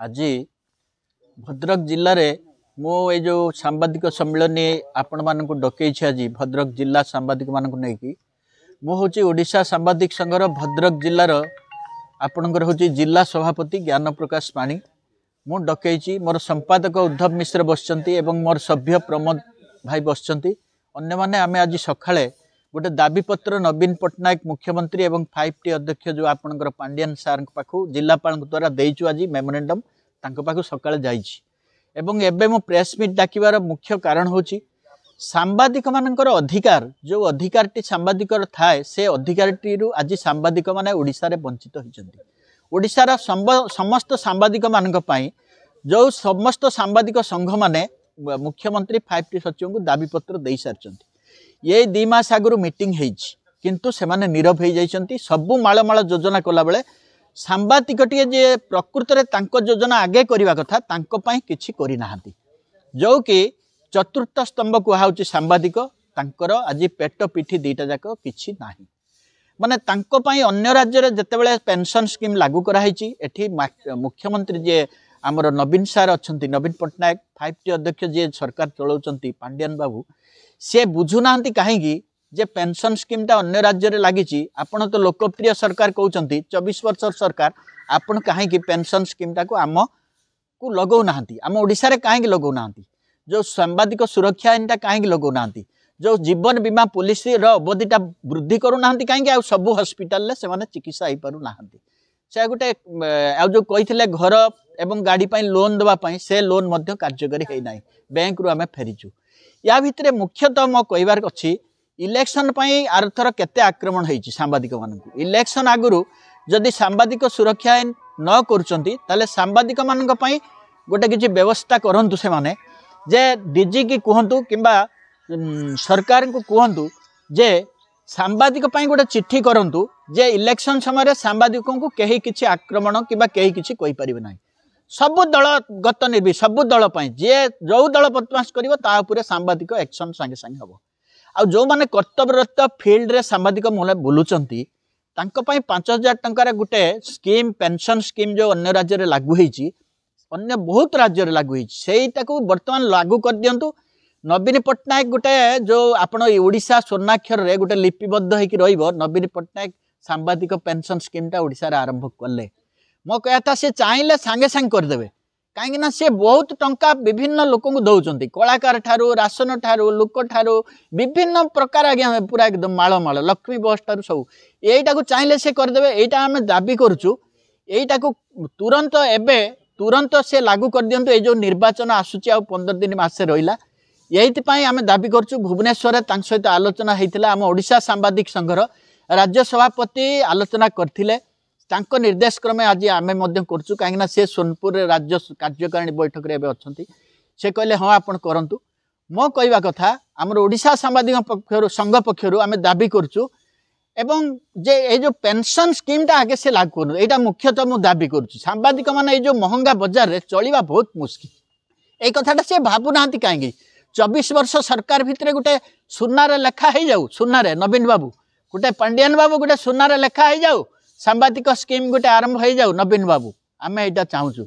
आज भद्रक जिले में मो जो सांबादिक सम्मेलन आपण मान डकई आज भद्रक जिला सांबादिक मान नहीं मु हूँ ओडिशा सांबादिक संघर भद्रक जिलार आपणकर हूँ जिला सभापति ज्ञान प्रकाश पाणी मु डकई मोर संपादक उद्धव मिश्र बसचंती एवं मोर सभ्य प्रमोद भाई बसचंती अन्य माने आमे आज सकाळे गोटे दाबीपत्र नवीन पट्टनायक मुख्यमंत्री एवं 5T अध्यक्ष जो आपणकर पांडियन सार पाखु जिलापाल द्वारा देइछु आज मेमोरेंडम तांको पाखु सकाळे जाइछि एवं एबे मो प्रेस मीट डाकिबार मुख्य कारण होछि सांबादिक मानकर अधिकार जो अधिकारटी सांबादिकर थाए से अधिकारटी रु आज सांबादिक माने ओडिसा रे वंचित होइछन्ति। ओडिसा समस्त सांबादिक मानक पई जो समस्त सांबादिक संघ माने मुख्यमंत्री 5T सचिव को दाबीपत्र दे सारछन्ति। ये 2 मास आगु मीटिंग हेछि किंतु से माने नीरव हो जाइछन्ति। सबु माळमाळ योजना कला बेले सांबादिकटिए जे प्रकृत रे तांको योजना आगे करबा कथा तांको पई किछि करि नाहंती जो कि चतुर्थ स्तंभ कुहाउछि सांबादिक तांकर आज पेट पिठी दीटा जाक किछि नाही माने तांको पई अन्य राज्य रे जतेबेले पेंशन स्कीम लागू करा हेछि एठी मुख्यमंत्री जे आमर नवीन सार अच्छंती नवीन पट्टनायक 5T अध्यक्ष जे सरकार चलाउचंती पांडियन बाबू से बुझुनांती काहेकि जे पेंशन स्कीम टा अन्य राज्य रे लागिछि आपण तो लोकप्रिय सरकार कहउचंती 24 वर्ष सरकार आपण काहेकि पेंशन स्कीम टा को आम को लगौ नाहंती आम ओडिसा रे काहेकि लगौ नाहंती जो सांबादिक सुरक्षा इनटा काहेकि लगौ नाहंती जो जीवन बीमा पॉलिसी रो अवधिटा वृद्धि करू नाहंती काहेकि आ सब हॉस्पिटल ले से माने चिकित्सा होई पारु नाहंती से गोटे आ जो कहिथिले घर एवं गाड़ी पई लोन देबा पई से लोन मध्य कार्यकारी हेई नाही बैंक रु आमे फेरिचु। या भितरे मुख्यतः मो कहिबार अछि इलेक्शन पई आरथर केते आक्रमण हेछि सांबादिक मानकु इलेक्शन आगुरु जदि सांबादिक सुरक्षा आईन न करूचंती ताले सांबादिक मानक पई गोटे किछि व्यवस्था करंतु से माने जे डीजी की कहंतु किंबा सरकार को कहंतु जे सांबादिक पई गोटे चिट्ठी करंतु जे इलेक्शन समय रे सांबादिकों को केही किछि आक्रमण किंबा केही किछि कहि परिबे नाही सबु दल गत निर्वि सबु दल पई जे जो दल बदमाश करिवो ता ऊपर सांबादिक एक्शन संगे संगे हबो आ जो माने कर्तव्यरत फील्ड रे सांबादिक मोले बुलुचंती तांको पई 5000 टंका रे गुटे स्कीम पेंशन स्कीम जो अन्य राज्य रे लागू हेछि अन्य बहुत राज्य रे लागू हेछि सेईटा को वर्तमान लागू कर दियंतु। नवीन पट्टनायक गुटे जो आपण ओडिशा स्वर्णाक्षर रे गुटे लिपिबद्ध हेकि रहिबो नवीन पट्टनायक सांबादिक पेंशन स्कीम टा ओडिशा रे आरंभ करले मो कहता से चाहिले सांगे सांग कर देबे काहेकि ना से बहुत टंका विभिन्न लोक को दउचंती कलाकार ठारू राशन ठारू लोक ठारू विभिन्न प्रकार आज्ञा पूरा एकदम माळ माळ लक्ष्मी बस ठारू सब एटा को चाहिले से कर देबे एटा हमें दाबी करछु एटा को तुरंत से लागू कर दियंतु ए जो निर्वाचन आसुची आ 15 दिन मासे रहिला यही पई आमे दाबी करछु। भुवनेश्वर तांक सहित आलोचना हेतिला हम ओडिशा सांबादिक संघर राज्य सभापति आलोचना करथिले तांको निर्देश क्रमे आज आमे मध्य करछु काहेकि से सोनपुर राज्य कार्यकारिणी बैठक रे अछंती से कहले हाँ आपण करंतु मो कहवा कथा हमर ओडिशा सांबादिक पक्षरु संघ पक्षरु आमे दाबी करछु एवं जे ए जो पेंशन स्कीम टा आगे से लागू करू एटा मुख्यतः मु दाबी करछु सांबादिक माने ए जो महंगा बाजार रे चलिबा बहुत मुश्किल ए कथाटा से भाबु नांती काहेकि 24 वर्ष सरकार भितरे गुटे सुनारे लेखा हे जाऊ सुनारे नवीन बाबू गुटे पांडियन बाबू गुटे सुनारे लेखा हे जाऊ सांबादिक स्कीम गोटे आरंभ हो जाऊ नवीन बाबू आमे एटा चाहूचु।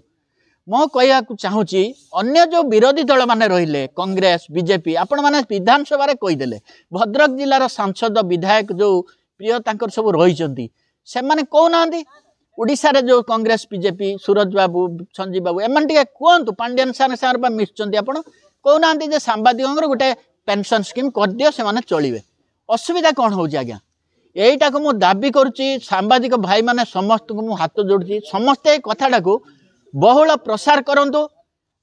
मो कहया चाहूची अन्य जो विरोधी दल माने रहिले कांग्रेस बीजेपी आपण माने विधानसभा रे कहि देले भद्रक जिल्लार सांसद विधायक जो प्रिय तांकर सब रहिचंती से माने को नांदी ओडिसा रे जो कांग्रेस बीजेपी सूरज बाबू संजीव बाबू एमन टिके कोंतु पांडियन सार सार बा मिसचंती आपण को नांदी जे सांबादिकंगर गोटे पेंशन स्कीम कर दियो से माने चलिबे असुविधा कोन होउची आज्ञा एटा को मु दाबी करूची सांबादिक भाई माने समस्त को मु हाथ जोड़ची समस्ते कथाटा को बहुल प्रसार करंतु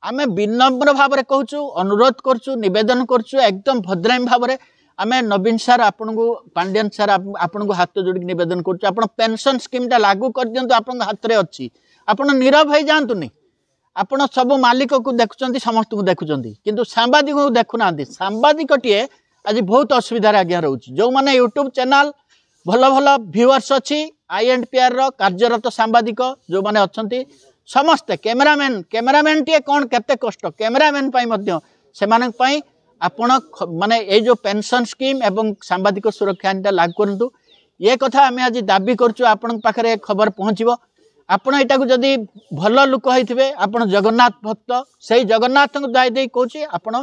आमे विनम्र भाव रे कहूचु अनुरोध करचु निवेदन करचु एकदम भद्राम भाव रे आमे नवीन सर आपन को पांडियन सर आपन को हाथ जोड़ी निवेदन करचु आपन पेंशन स्कीम टा लागू कर दियंतु आपन हाथ रे अछि आपन नीरव हो जांतु नि आपन सब मालिक को देखुचंती समस्त को देखुचंती किंतु सांबादिक को देखु नांती सांबादिक टिए आज बहुत असुविधा रे आज्ञा रहउची जो माने यूट्यूब चैनल भल भल व्यूअर्स अच्छी INPR रो कार्यरत सांबादिक जो माने अच्छंती समस्त कैमरामैन टे कौन केते कष्ट कैमरामैन पाई मध्य सेमानक पाई आपण माने ए जो पेंशन स्कीम एवं सांबादिक सुरक्षा लागू करंतु ये कथा आमे आज दाबी करछु आपण पाखरे खबर पहुंचबो आपण एटा को जदि भल लोक होइथिबे आपण जगन्नाथ भक्त सेही जगन्नाथ को दाय दे कहूची आपण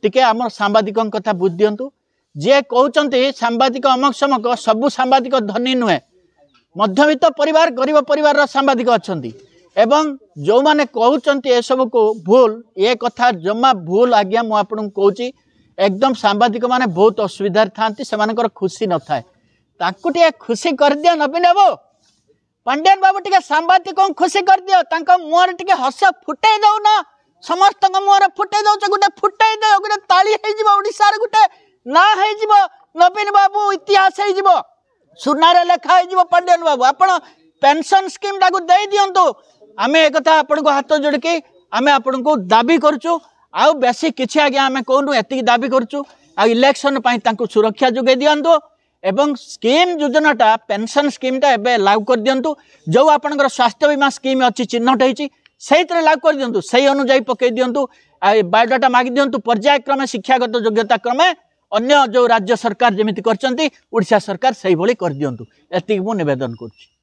टिके आम सांबादिक कथा बुझ दियंतु जे कहउचंती सांबादिक अमक समक सबु सांबादिक धनी नुहे मध्यवित्त परिवार गरीब परिवार सांबादिक अछंती एवं जो माने कहउचंती ए सब को भूल ये कथा जम्मा भूल आज्ञा मु आपन कहूची एकदम सांबादिक माने बहुत असुविधा थांती सेमानकर खुशी न थाए ताकू टिके खुशी कर दिया नवीन बाबू पांड्यान बाबू टिके सांबादिक खुशी कर दियो तांका मुहर टिके हस फुटे दौ ना समस्त मुहर फुटे दौ गोटे फुटे दे गोटे ताली हे जिवो ओडिसा रे गोटे ना हे जिवो नवीन बाबू इतिहास हे जिवो सुनारे लेखा हे जिवो पांड्यान बाबू आपण पेंशन स्कीम टाकू दे दियंतु आमे एक कथा आपण को हाथ जोड़की आमे आपण को दाबी करछु आउ बेसी किछि आगे आमे कोनु एति दाबी करछु आ इलेक्शन पई तांको सुरक्षा जोगे दियंतु एवं स्कीम योजनाटा पेंशन स्कीमटा एबे लागू कर दियंतु जो आपनकर स्वास्थ्य बीमा स्कीम अच्छी चिन्हट होइछि सेहितरे लागू कर दियंतु सही अनुसार पकई दियंतु आ बायोडाटा मागी दियंतु पर्यायक्रमे शिक्षागत योग्यता क्रमे अन्य जो राज्य सरकार जेमिति करचंती ओडिशा सरकार सही भली कर दियंतु एति मु निवेदन करछि।